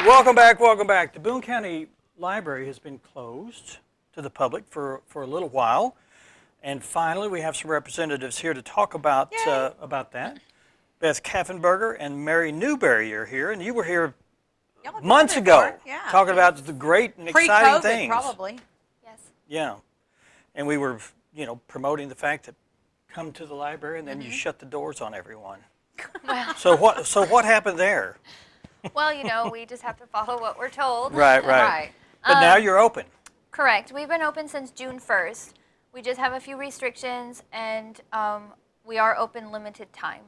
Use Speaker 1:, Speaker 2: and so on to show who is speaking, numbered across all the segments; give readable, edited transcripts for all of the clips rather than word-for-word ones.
Speaker 1: Welcome back, welcome back. The Boone County Library has been closed to the public for a little while. And finally, we have some representatives here to talk about that. Beth Kaffenberger and Mary Newberry are here, and you were here months ago talking about the great and exciting things.
Speaker 2: Probably.
Speaker 3: Yes.
Speaker 1: Yeah. And we were, promoting the fact that come to the library and then you shut the doors on everyone.
Speaker 3: Well,
Speaker 1: So what happened there?
Speaker 3: well, we just have to follow what we're told.
Speaker 1: Right. But now you're open.
Speaker 3: Correct. We've been open since June 1st. We just have a few restrictions, and we are open limited time.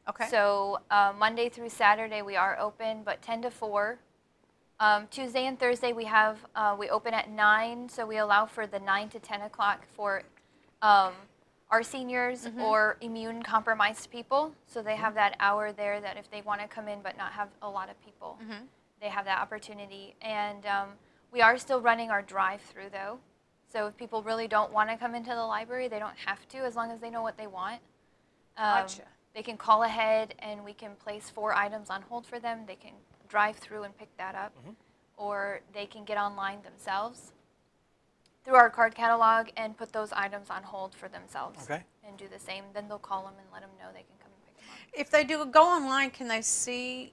Speaker 2: Okay.
Speaker 3: So Monday through Saturday we are open, but 10 to 4. Tuesday and Thursday we open at 9, so we allow for the 9 to 10 o'clock for our seniors or immune compromised people. So they have that hour there that if they want to come in but not have a lot of people, they have that opportunity. And we are still running our drive-through though. So if people really don't want to come into the library, they don't have to, as long as they know what they want.
Speaker 2: Gotcha.
Speaker 3: They can call ahead and we can place 4 items on hold for them. They can drive through and pick that up, or they can get online themselves through our card catalog and put those items on hold for themselves and do the same. Then they'll call them and let them know they can come and pick them up.
Speaker 2: If they do go online, can they see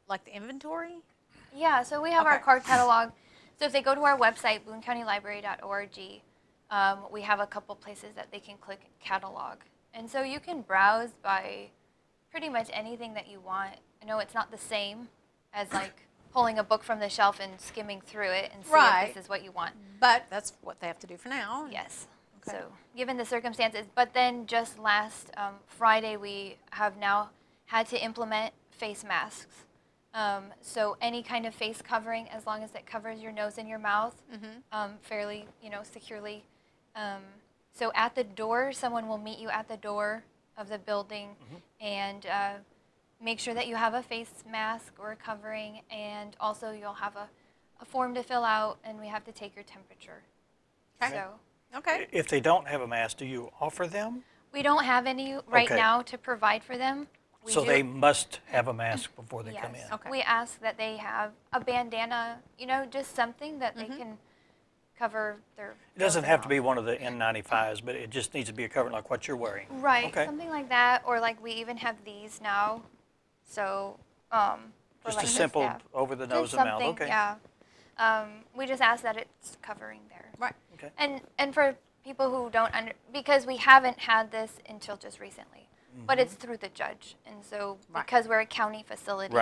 Speaker 2: like the inventory?
Speaker 3: Yeah, so we have our card catalog. So if they go to our website, boonecountylibrary.org, we have a couple places that they can click catalog. And so you can browse by pretty much anything that you want. I know it's not the same as like pulling a book from the shelf and skimming through it and see if this is what you want.
Speaker 2: But that's what they have to do for now.
Speaker 3: Yes.
Speaker 2: Okay.
Speaker 3: So given the circumstances, but then just last Friday we have now had to implement face masks. So any kind of face covering, as long as it covers your nose and your mouth fairly, securely. So at the door, someone will meet you at the door of the building and make sure that you have a face mask or a covering, and also you'll have a form to fill out, and we have to take your temperature.
Speaker 2: Okay.
Speaker 3: So,
Speaker 1: If they don't have a mask, do you offer them?
Speaker 3: we don't have any right now to provide for them.
Speaker 1: So they must have a mask before they come in.
Speaker 2: Okay.
Speaker 3: We ask that they have a bandana, just something that they can cover their.
Speaker 1: It doesn't have to be one of the N95s, but it just needs to be a cover like what you're wearing.
Speaker 3: Right,
Speaker 1: Okay.
Speaker 3: something like that, or like we even have these now. So, for
Speaker 1: Just
Speaker 3: like
Speaker 1: a
Speaker 3: the
Speaker 1: simple
Speaker 3: staff.
Speaker 1: over the
Speaker 3: Just
Speaker 1: nose and mouth.
Speaker 3: something,
Speaker 1: Okay.
Speaker 3: Yeah. We just ask that it's covering there.
Speaker 2: Right.
Speaker 1: Okay.
Speaker 3: And for people who don't because we haven't had this until just recently, but it's through the judge, and so because we're a county facility,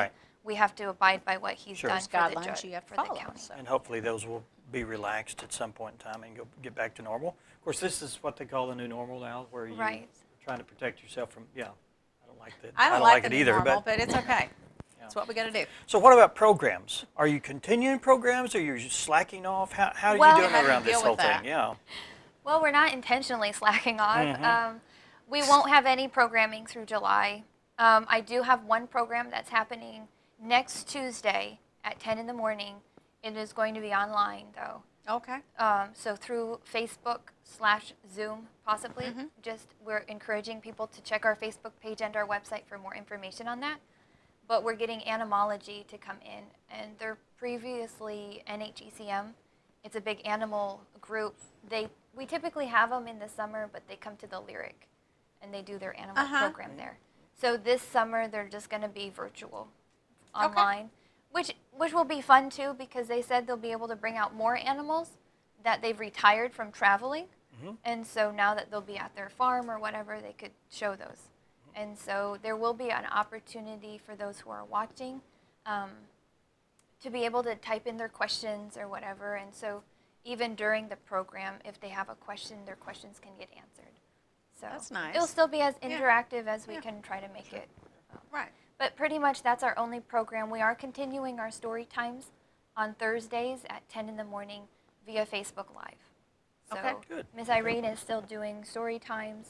Speaker 3: we have to abide by what he's done for the
Speaker 2: Guidelines
Speaker 3: judge
Speaker 2: you have to
Speaker 3: for the
Speaker 2: follow,
Speaker 3: county.
Speaker 2: so.
Speaker 1: And hopefully those will be relaxed at some point in time and get back to normal. Of course, this is what they call the new normal now, where you're trying to protect yourself from. I don't like that.
Speaker 2: I don't like
Speaker 1: it
Speaker 2: the
Speaker 1: either,
Speaker 2: normal, but it's okay.
Speaker 1: Yeah.
Speaker 2: That's what we got to do.
Speaker 1: So what about programs? Are you continuing programs? Or are you just slacking off? How are
Speaker 3: Well,
Speaker 1: you doing
Speaker 2: how do you
Speaker 1: around this
Speaker 2: deal
Speaker 1: whole
Speaker 2: with that?
Speaker 1: thing? Yeah.
Speaker 3: Well, we're not intentionally slacking off. We won't have any programming through July. I do have one program that's happening next Tuesday at 10 in the morning. It is going to be online, though.
Speaker 2: Okay.
Speaker 3: So through Facebook/Zoom, possibly. We're encouraging people to check our Facebook page and our website for more information on that. But we're getting Animology to come in, and they're previously NHECM. It's a big animal group. We typically have them in the summer, but they come to the Lyric, and they do their animal program there. So this summer they're just going to be virtual, online, which will be fun too, because they said they'll be able to bring out more animals that they've retired from traveling, and so now that they'll be at their farm or whatever, they could show those. And so there will be an opportunity for those who are watching to be able to type in their questions or whatever, and so even during the program, if they have a question, their questions can get answered. So
Speaker 2: that's nice.
Speaker 3: It'll still be as interactive as we can try to make it.
Speaker 2: Right.
Speaker 3: But pretty much that's our only program. We are continuing our story times on Thursdays at 10 in the morning via Facebook Live. So
Speaker 1: Good.
Speaker 3: Ms. Irene is still doing story times.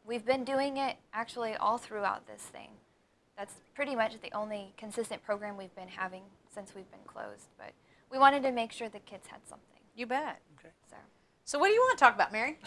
Speaker 3: We've been doing it actually all throughout this thing. That's pretty much the only consistent program we've been having since we've been closed. But we wanted to make sure the kids had something.
Speaker 2: You bet.
Speaker 1: Okay.
Speaker 2: So what do you want to talk about, Mary?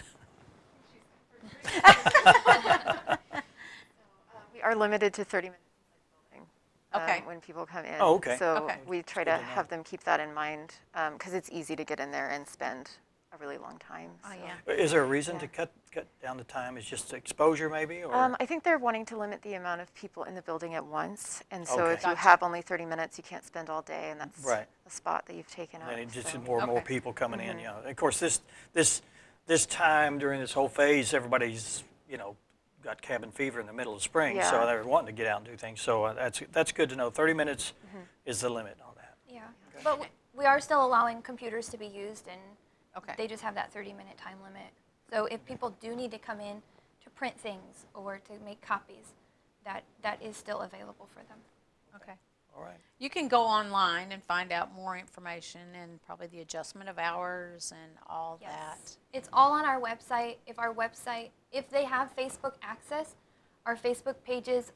Speaker 4: We are limited to 30 minutes in the building. Okay.
Speaker 5: when people come in.
Speaker 1: Oh, okay.
Speaker 5: So
Speaker 4: Okay.
Speaker 5: we try
Speaker 1: Good
Speaker 5: to
Speaker 1: to know.
Speaker 5: have them keep that in mind because it's easy to get in there and spend a really long time.
Speaker 4: Oh,
Speaker 5: so.
Speaker 4: yeah.
Speaker 1: Is there a reason
Speaker 5: Yeah.
Speaker 1: to cut down the time? Is just exposure maybe? Or?
Speaker 5: I think they're wanting to limit the amount of people in the building at once. And so
Speaker 1: Okay.
Speaker 5: if you
Speaker 4: Gotcha.
Speaker 5: have only 30 minutes, you can't spend all day. And that's
Speaker 1: Right.
Speaker 5: a spot that you've taken up.
Speaker 1: And it just
Speaker 5: so.
Speaker 1: more and more
Speaker 4: Okay.
Speaker 1: people coming in, Of course, this time during this whole phase, everybody's, got cabin fever in the middle of spring, so
Speaker 5: Yeah.
Speaker 1: they're wanting to get out and do things. So that's good to know. 30 minutes is the limit on that.
Speaker 3: Yeah. But we are still allowing computers to be used, and
Speaker 4: Okay.
Speaker 3: they just have that 30-minute time limit. So if people do need to come in to print things or to make copies, that is still available for them.
Speaker 4: Okay.
Speaker 1: All right.
Speaker 4: You can go online and find out more information and probably the adjustment of hours and all that.
Speaker 3: It's all on our website. If they have Facebook access, our Facebook pages,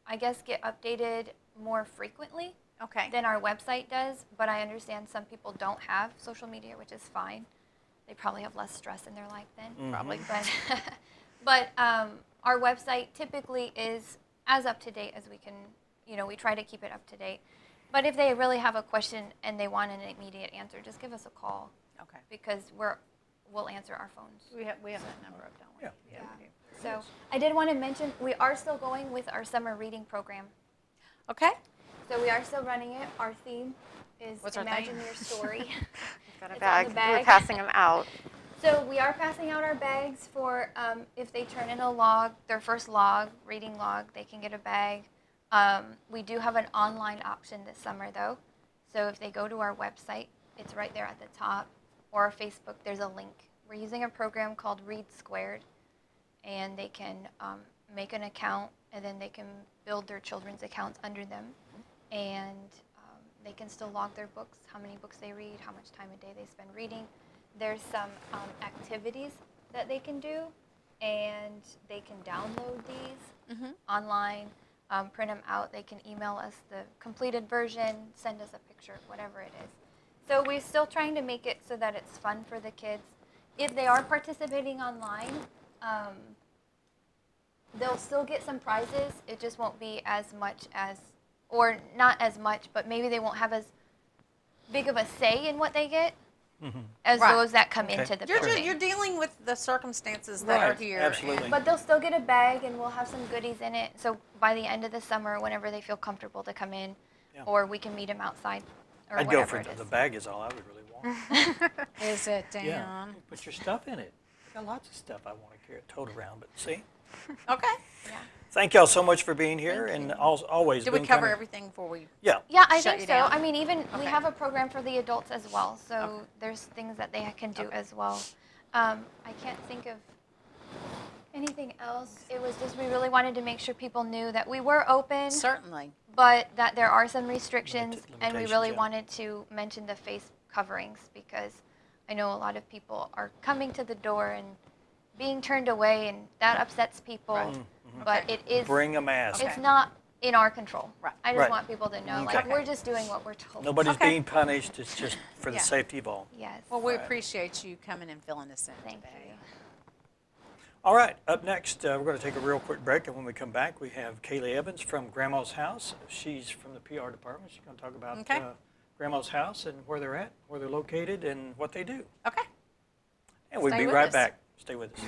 Speaker 3: I guess, get updated more frequently
Speaker 4: Okay.
Speaker 3: than our website does. But I understand some people don't have social media, which is fine. They probably have less stress in their life then.
Speaker 4: Probably.
Speaker 3: But our website typically is as up to date as we can. We try to keep it up to date. But if they really have a question and they want an immediate answer, just give us a call
Speaker 4: Okay.
Speaker 3: because we'll answer our phones.
Speaker 4: We have that number up, don't we?
Speaker 1: Yeah.
Speaker 3: So I did want to mention we are still going with our summer reading program.
Speaker 4: Okay.
Speaker 3: So we are still running it. Our theme is
Speaker 4: What's our
Speaker 3: Imagine
Speaker 4: theme?
Speaker 3: Your Story.
Speaker 5: We've got a
Speaker 3: It's on
Speaker 5: bag.
Speaker 3: the
Speaker 5: We're
Speaker 3: bag.
Speaker 5: passing them out.
Speaker 3: So we are passing out our bags for if they turn in a log, their first reading log, they can get a bag. We do have an online option this summer though. So if they go to our website, it's right there at the top, or our Facebook, there's a link. We're using a program called Read Squared, and they can make an account, and then they can build their children's accounts under them, and they can still log their books, how many books they read, how much time a day they spend reading. There's some activities that they can do, and they can download these online, print them out. They can email us the completed version, send us a picture, whatever it is. So we're still trying to make it so that it's fun for the kids. If they are participating online, they'll still get some prizes. It just won't be as much as, or not as much, but maybe they won't have as big of a say in what they get as
Speaker 4: Right.
Speaker 3: those that come
Speaker 1: Okay.
Speaker 3: into the
Speaker 4: You're
Speaker 3: building.
Speaker 4: you're dealing with the circumstances that are
Speaker 1: Right,
Speaker 4: here.
Speaker 1: absolutely.
Speaker 3: But they'll still get a bag, and we'll have some goodies in it. So by the end of the summer, whenever they feel comfortable to come in,
Speaker 1: Yeah.
Speaker 3: or we can meet them outside, or
Speaker 1: I'd go
Speaker 3: whatever
Speaker 1: for
Speaker 3: it is.
Speaker 1: the bag is all I would really want.
Speaker 4: Is it
Speaker 1: Yeah.
Speaker 4: down?
Speaker 1: Put your stuff in it. I got lots of stuff I want to carry tote around, but see.
Speaker 4: Okay.
Speaker 3: Yeah.
Speaker 1: Thank y'all so much for being here,
Speaker 3: Thank
Speaker 1: and
Speaker 3: you.
Speaker 1: always.
Speaker 4: Did we
Speaker 1: Boone
Speaker 4: cover
Speaker 1: County-
Speaker 4: everything before we?
Speaker 1: Yeah.
Speaker 3: Yeah, I
Speaker 4: Shut
Speaker 3: think
Speaker 4: you
Speaker 3: so.
Speaker 4: down?
Speaker 3: I mean, even we
Speaker 4: Okay.
Speaker 3: have a program for the adults as well, so
Speaker 4: Okay.
Speaker 3: there's things that they can do
Speaker 4: Okay.
Speaker 3: as well. I can't think of anything else. It was just we really wanted to make sure people knew that we were open,
Speaker 4: Certainly.
Speaker 3: but that there are some restrictions, and we
Speaker 1: limitations,
Speaker 3: really
Speaker 1: yeah.
Speaker 3: wanted to mention the face coverings because I know a lot of people are coming to the door and being turned away, and that upsets people.
Speaker 4: Right.
Speaker 3: But
Speaker 4: Okay.
Speaker 3: it is
Speaker 1: Bring a mask.
Speaker 3: it's not in our control.
Speaker 4: Right.
Speaker 3: I just
Speaker 1: Right.
Speaker 3: want people to know,
Speaker 1: Okay.
Speaker 3: like, we're just doing what we're told.
Speaker 1: Nobody's
Speaker 4: Okay.
Speaker 1: being punished. It's just for the
Speaker 4: Yeah.
Speaker 1: safety of all.
Speaker 3: Yes.
Speaker 4: Well, we
Speaker 1: Right.
Speaker 4: appreciate you coming and filling us in
Speaker 3: Thank
Speaker 4: today.
Speaker 3: you.
Speaker 1: All right, up next, we're going to take a real quick break, and when we come back, we have Kaylee Evans from Grandma's House. She's from the PR department. She's going to talk about
Speaker 4: Okay.
Speaker 1: Grandma's House and where they're at, where they're located, and what they do.
Speaker 4: Okay.
Speaker 1: And we'll
Speaker 4: Stay
Speaker 1: be
Speaker 4: with
Speaker 1: right
Speaker 4: us.
Speaker 1: back. Stay with us.